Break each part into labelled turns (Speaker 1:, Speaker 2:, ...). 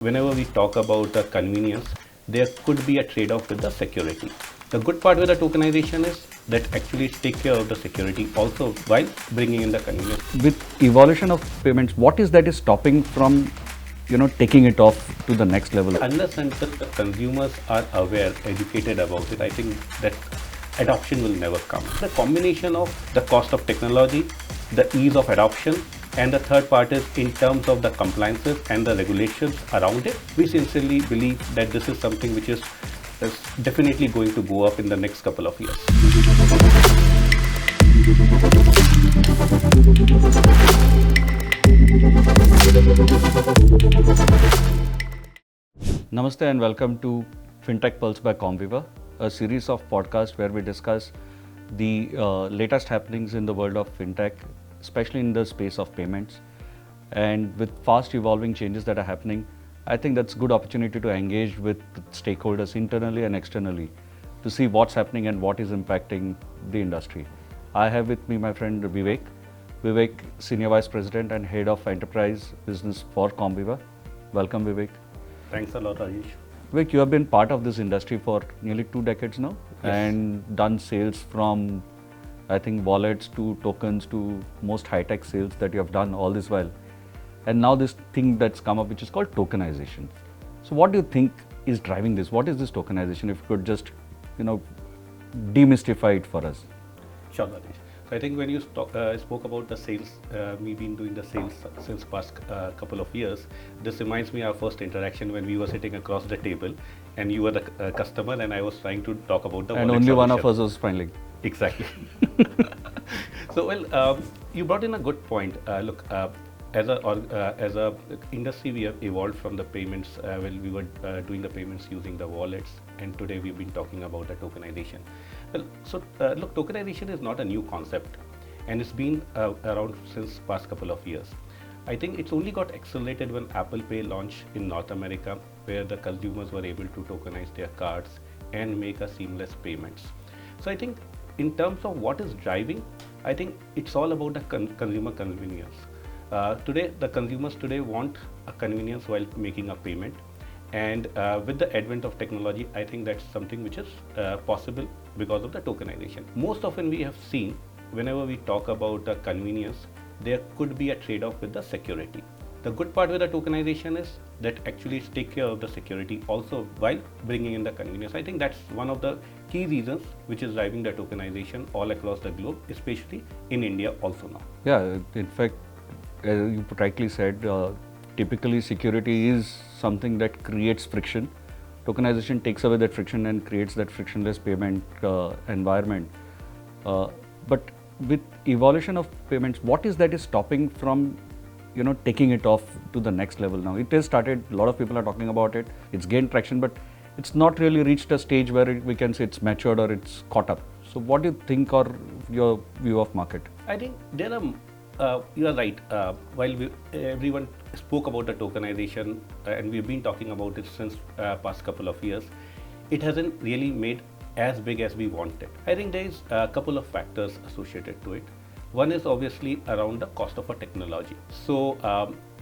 Speaker 1: Whenever we talk about the convenience, there could be a trade-off with the security. The good part with the tokenization is that actually take care of the security also while bringing in the convenience.
Speaker 2: With evolution of payments, what is that is stopping from taking it off to the next level?
Speaker 1: Unless until the consumers are aware, educated about it, I think that adoption will never come. The combination of the cost of technology, the ease of adoption, and the third part is in terms of the compliances and the regulations around it. We sincerely believe that this is something which is definitely going to go up in the next couple of years.
Speaker 2: Namaste and welcome to Fintech Pulse by Comviva, a series of podcasts where we discuss the latest happenings in the world of fintech, especially in the space of payments. And with fast evolving changes that are happening, I think that's a good opportunity to engage with stakeholders internally and externally to see what's happening and what is impacting the industry. I have with me my friend Vivek. Vivek, Senior Vice President and Head of Enterprise Business for Comviva. Welcome, Vivek.
Speaker 1: Thanks a lot, Rajesh.
Speaker 2: Vivek, you have been part of this industry for nearly 2 decades now.
Speaker 1: Yes.
Speaker 2: And done sales from, I think, wallets to tokens to most high-tech sales that you have done all this while. And now this thing that's come up, which is called tokenization. So what do you think is driving this? What is this tokenization? If you could just, demystify it for us.
Speaker 1: Sure, Rajesh. So I think when you spoke about the sales, we've been doing the sales since past couple of years. This reminds me of our first interaction when we were sitting across the table and you were the customer and I was trying to talk about the
Speaker 2: And
Speaker 1: wallet
Speaker 2: only one of
Speaker 1: solution.
Speaker 2: us was smiling.
Speaker 1: Exactly. So, you brought in a good point. Look, as a industry, we have evolved from the payments when we were doing the payments using the wallets, and today we've been talking about the tokenization. Well, so look, tokenization is not a new concept, and it's been around since past couple of years. I think it's only got accelerated when Apple Pay launched in North America, where the consumers were able to tokenize their cards and make a seamless payments. So I think in terms of what is driving, I think it's all about the consumer convenience. Today, the consumers today want a convenience while making a payment. And with the advent of technology, I think that's something which is possible because of the tokenization. Most often we have seen, whenever we talk about the convenience, there could be a trade-off with the security. The good part with the tokenization is that actually take care of the security also while bringing in the convenience. I think that's one of the key reasons which is driving the tokenization all across the globe, especially in India also now.
Speaker 2: Yeah, in fact, as you rightly said, typically security is something that creates friction. Tokenization takes away that friction and creates that frictionless payment environment. But with evolution of payments, what is that is stopping from taking it off to the next level now? It has started, a lot of people are talking about it, it's gained traction, but it's not really reached a stage where we can say it's matured or it's caught up. So what do you think or your view of market?
Speaker 1: I think there are you are right. While everyone spoke about the tokenization and we've been talking about it since past couple of years, it hasn't really made as big as we wanted. I think there is a couple of factors associated to it. One is obviously around the cost of a technology. So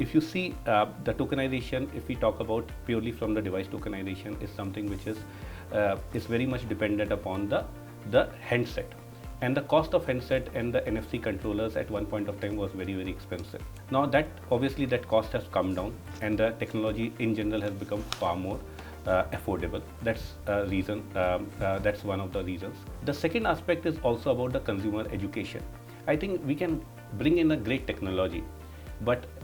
Speaker 1: if you see the tokenization, if we talk about purely from the device tokenization, is something which is very much dependent upon the handset. And the cost of handset and the NFC controllers at one point of time was very, very expensive. Now that obviously that cost has come down and the technology in general has become far more affordable. That's a reason. That's one of the reasons. The second aspect is also about the consumer education. I think we can bring in a great technology,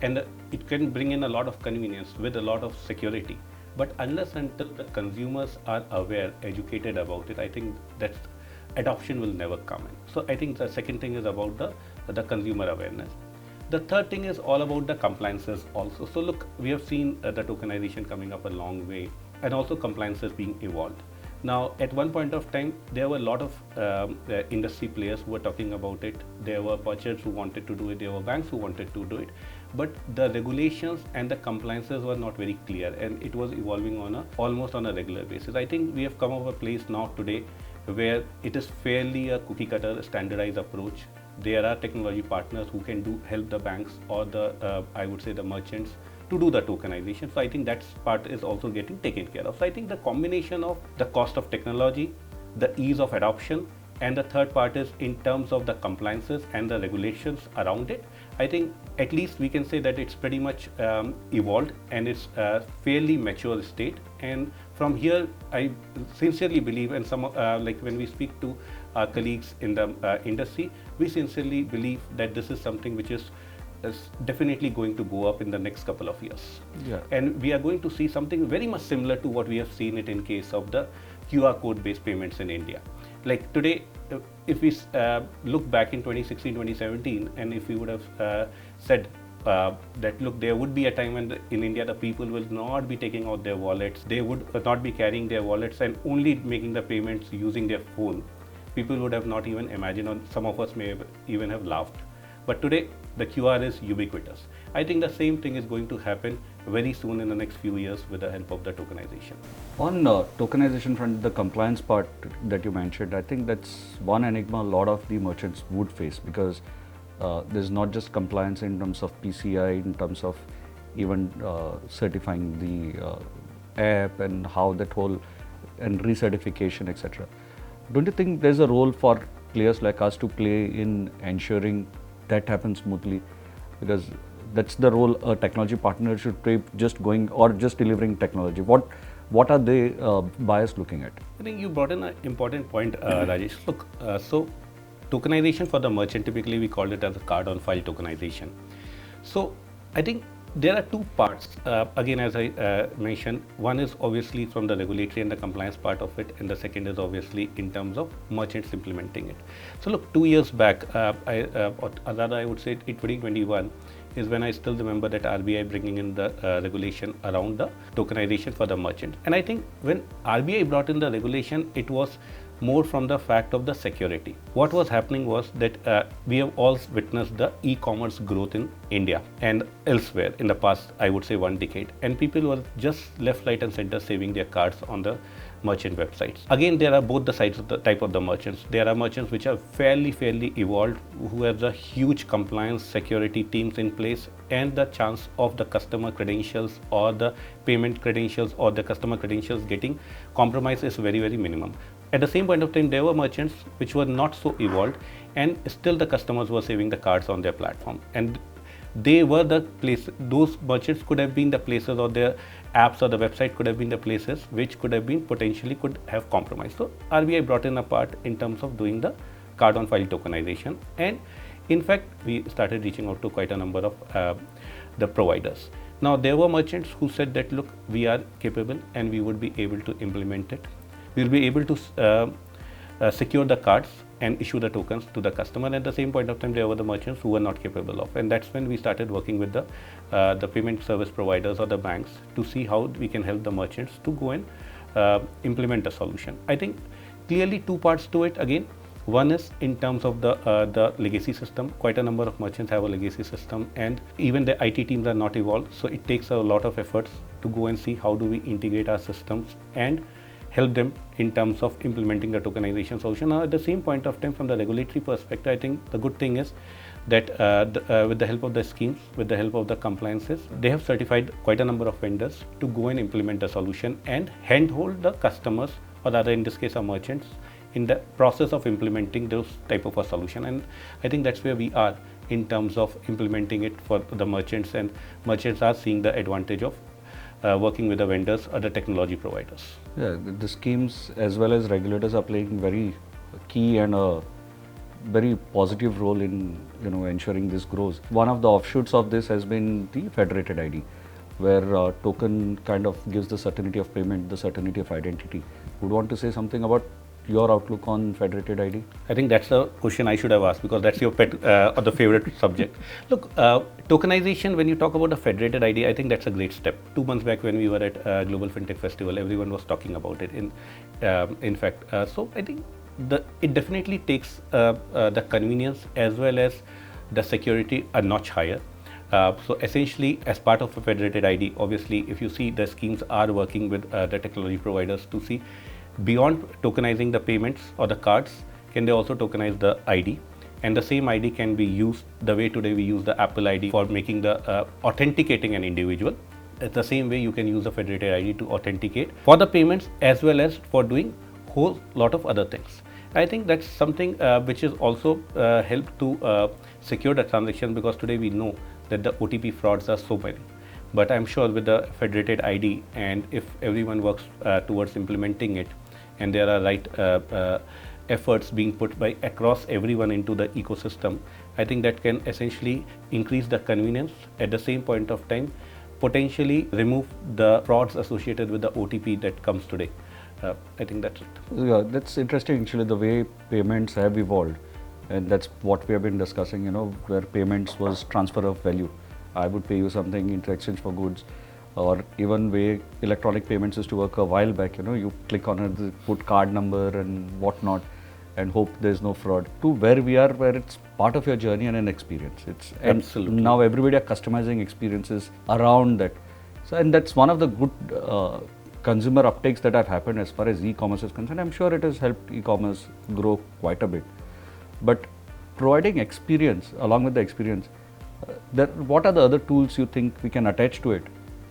Speaker 1: and it can bring in a lot of convenience with a lot of security. But unless until the consumers are aware, educated about it, I think that's adoption will never come in. So I think the second thing is about the consumer awareness. The third thing is all about the compliances also. So look, we have seen the tokenization coming up a long way and also compliances being evolved. Now at one point of time, there were a lot of industry players who were talking about it. There were merchants who wanted to do it. There were banks who wanted to do it. But the regulations and the compliances were not very clear and it was evolving almost on a regular basis. I think we have come up a place now today where it is fairly a cookie cutter standardized approach. There are technology partners who can help the banks or I would say the merchants to do the tokenization. So I think that part is also getting taken care of. So I think the combination of the cost of technology, the ease of adoption, and the third part is in terms of the compliances and the regulations around it. I think at least we can say that it's pretty much evolved and it's a fairly mature state. And from here, I sincerely believe, and some like when we speak to our colleagues in the industry, we sincerely believe that this is something which is definitely going to go up in the next couple of years.
Speaker 2: Yeah.
Speaker 1: And we are going to see something very much similar to what we have seen it in case of the QR code based payments in India. Like today, if we look back in 2016, 2017, and if we would have said that look, there would be a time when in India the people will not be taking out their wallets, they would not be carrying their wallets and only making the payments using their phone, people would have not even imagined, or some of us may have even have laughed. But today, the QR is ubiquitous. I think the same thing is going to happen very soon in the next few years with the help of the tokenization.
Speaker 2: On tokenization front, the compliance part that you mentioned, I think that's one enigma a lot of the merchants would face, because there's not just compliance in terms of PCI, in terms of even certifying the app and how that whole, and recertification, etc. Don't you think there's a role for players like us to play in ensuring that happens smoothly? Because that's the role a technology partner should play, just going or just delivering technology. What are they buyers looking at?
Speaker 1: I think you brought in an important point, Rajesh. Look, so tokenization for the merchant, typically we call it as a card on file tokenization. So I think there are two parts. Again, as I mentioned, one is obviously from the regulatory and the compliance part of it, and the second is obviously in terms of merchants implementing it. So look, 2 years back, or rather I would say in 2021, is when I still remember that RBI bringing in the regulation around the tokenization for the merchant. And I think when RBI brought in the regulation, it was more from the fact of the security. What was happening was that we have all witnessed the e-commerce growth in India and elsewhere in the past, I would say 1 decade, and people were just left, right and center saving their cards on the merchant websites. Again, there are both the sides of the type of the merchants. There are merchants which are fairly evolved, who have the huge compliance security teams in place, and the chance of the customer credentials or the payment credentials or the customer credentials getting compromised is very minimum. At the same point of time, there were merchants which were not so evolved, and still the customers were saving the cards on their platform, and they were the place. Those merchants could have been the places, or their apps or the website could have been the places which could have been potentially could have compromised. So RBI brought in a part in terms of doing the card on file tokenization, and in fact we started reaching out to quite a number of the providers. Now there were merchants who said that look, we are capable and we would be able to implement it. We'll be able to secure the cards and issue the tokens to the customer. At the same point of time, there were the merchants who were not capable of, and that's when we started working with the payment service providers or the banks to see how we can help the merchants to go and implement a solution. I think clearly two parts to it. Again, one is in terms of the legacy system. Quite a number of merchants have a legacy system, and even the IT teams are not evolved. So it takes a lot of efforts to go and see how do we integrate our systems and help them in terms of implementing the tokenization solution. Now, at the same point of time, from the regulatory perspective, I think the good thing is that with the help of the schemes, with the help of the compliances, they have certified quite a number of vendors to go and implement a solution and handhold the customers, or rather in this case our merchants, in the process of implementing those type of a solution. And I think that's where we are in terms of implementing it for the merchants, and merchants are seeing the advantage of working with the vendors or the technology providers.
Speaker 2: Yeah, the schemes as well as regulators are playing very key and a very positive role in ensuring this grows. One of the offshoots of this has been the federated ID, where token kind of gives the certainty of payment, the certainty of identity. Would want to say something about your outlook on federated ID?
Speaker 1: I think that's a question I should have asked, because that's your pet or the favorite subject. Look, tokenization, when you talk about a federated ID, I think that's a great step. 2 months back when we were at Global Fintech Festival, everyone was talking about it. In fact, so I think it definitely takes the convenience as well as the security a notch higher. So essentially, as part of a federated ID, obviously, if you see, the schemes are working with the technology providers to see beyond tokenizing the payments or the cards, can they also tokenize the ID? and the same ID can be used the way today we use the Apple ID for making the authenticating an individual. It's the same way you can use the federated ID to authenticate for the payments as well as for doing whole lot of other things. I think that's something which is also help to secure the transaction, because today we know that the OTP frauds are so many. But I'm sure with the federated ID, and if everyone works towards implementing it, and there are right efforts being put by across everyone into the ecosystem, I think that can essentially increase the convenience. At the same point of time, potentially remove the frauds associated with the OTP that comes today. I think that's it.
Speaker 2: Yeah, that's interesting actually, the way payments have evolved, and that's what we have been discussing, where payments was transfer of value. I would pay you something in exchange for goods, or even way electronic payments used to work a while back. You click on it, put card number and whatnot, and hope there's no fraud. To where we are, where it's part of your journey and an experience.
Speaker 1: Absolutely.
Speaker 2: Now everybody are customizing experiences around that. So, and that's one of the good consumer uptakes that have happened as far as e-commerce is concerned. I'm sure it has helped e-commerce grow quite a bit. But providing experience, along with the experience, what are the other tools you think we can attach to it,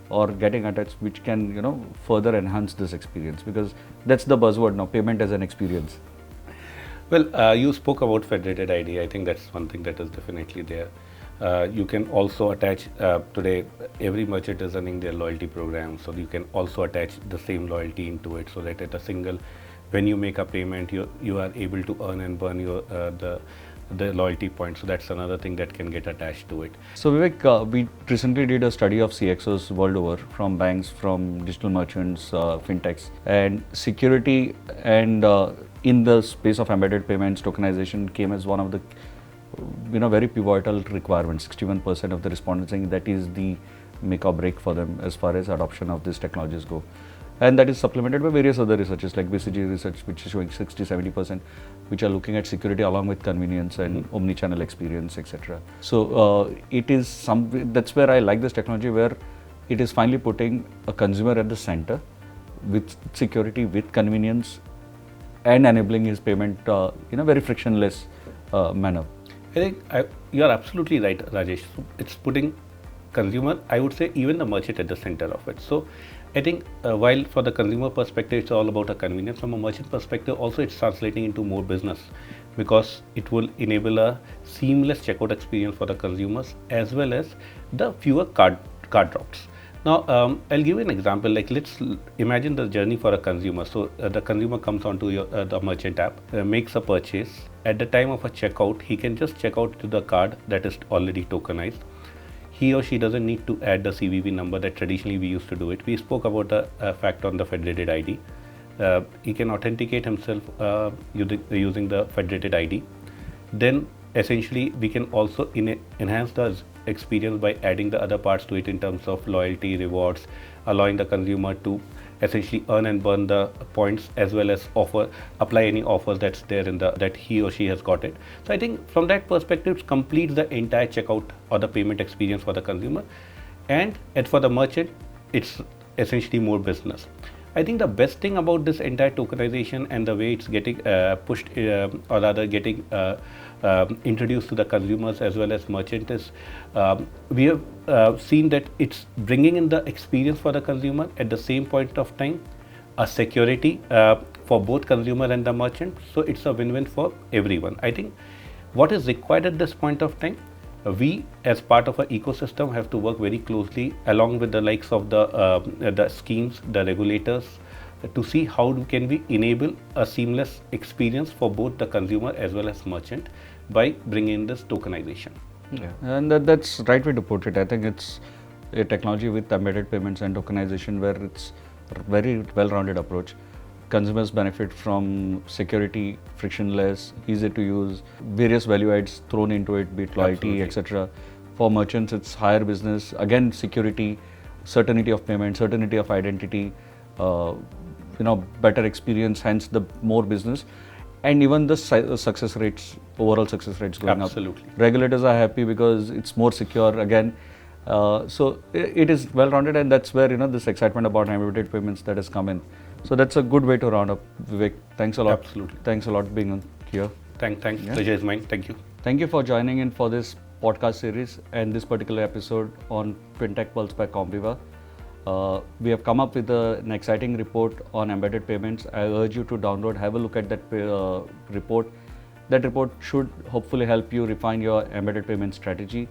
Speaker 2: or getting attached, which can further enhance this experience? Because that's the buzzword now, payment as an experience.
Speaker 1: Well, you spoke about federated ID. I think that's one thing that is definitely there. You can also attach, today every merchant is running their loyalty program, so you can also attach the same loyalty into it, so that at a single, when you make a payment, you are able to earn and burn your the loyalty points. So that's another thing that can get attached to it.
Speaker 2: So Vivek, we recently did a study of CXOs world over, from banks, from digital merchants, fintechs, and security and in the space of embedded payments, tokenization came as one of the very pivotal requirements. 61% of the respondents saying that is the make or break for them as far as adoption of these technologies go. And that is supplemented by various other researches like BCG research, which is showing 60-70%, which are looking at security along with convenience and omni-channel experience, etc. So it is that's where I like this technology, where it is finally putting a consumer at the center with security, with convenience, and enabling his payment in a very frictionless manner.
Speaker 1: I think you are absolutely right, Rajesh. So it's putting consumer, I would say even the merchant, at the center of it. So I think while for the consumer perspective it's all about a convenience, from a merchant perspective also it's translating into more business, because it will enable a seamless checkout experience for the consumers, as well as the fewer card drops. Now I'll give you an example. Like, let's imagine the journey for a consumer. So the consumer comes onto the merchant app, makes a purchase. At the time of a checkout, he can just check out to the card that is already tokenized. He or she doesn't need to add the CVV number that traditionally we used to do it. We spoke about a fact on the federated ID. He can authenticate himself using the federated ID. Then essentially we can also enhance the experience by adding the other parts to it in terms of loyalty, rewards, allowing the consumer to essentially earn and burn the points, as well as apply any offers that's there in that he or she has got it. So I think from that perspective, it completes the entire checkout or the payment experience for the consumer, and for the merchant, it's essentially more business. I think the best thing about this entire tokenization and the way it's getting pushed, or rather getting introduced to the consumers as well as merchants, is we have seen that it's bringing in the experience for the consumer, at the same point of time a security for both consumer and the merchant. So it's a win-win for everyone. I think what is required at this point of time, we as part of our ecosystem have to work very closely along with the likes of the schemes, the regulators, to see how can we enable a seamless experience for both the consumer as well as merchant by bringing in this tokenization.
Speaker 2: Yeah, and that's the right way to put it. I think it's a technology with embedded payments and tokenization where it's a very well-rounded approach. Consumers benefit from security, frictionless, easy to use, various value adds thrown into it, be it loyalty, etc. For merchants, it's higher business, again security, certainty of payment, certainty of identity, better experience, hence the more business, and even the success rates, overall success rates going up. Regulators are happy because it's more secure again. So it is well-rounded, and that's where this excitement about embedded payments that has come in. So that's a good way to round up. Vivek, thanks a lot.
Speaker 1: Absolutely.
Speaker 2: Thanks a lot being on here.
Speaker 1: Thanks. Pleasure is mine. Thank you.
Speaker 2: Thank you for joining in for this podcast series and this particular episode on Fintech Pulse by Comviva. We have come up with an exciting report on embedded payments. I urge you to download, have a look at that report. That report should hopefully help you refine your embedded payment strategy.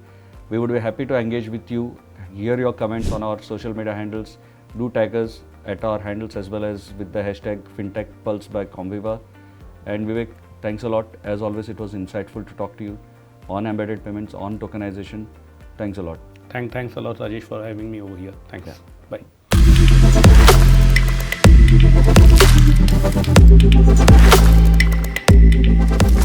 Speaker 2: We would be happy to engage with you, hear your comments on our social media handles. Do tag us at our handles as well as with the hashtag Fintech Pulse by Comviva. And Vivek, thanks a lot. As always, it was insightful to talk to you on embedded payments, on tokenization. Thanks a lot.
Speaker 1: Thanks a lot, Rajesh, for having me over here. Thanks.
Speaker 2: Yeah.
Speaker 1: Bye.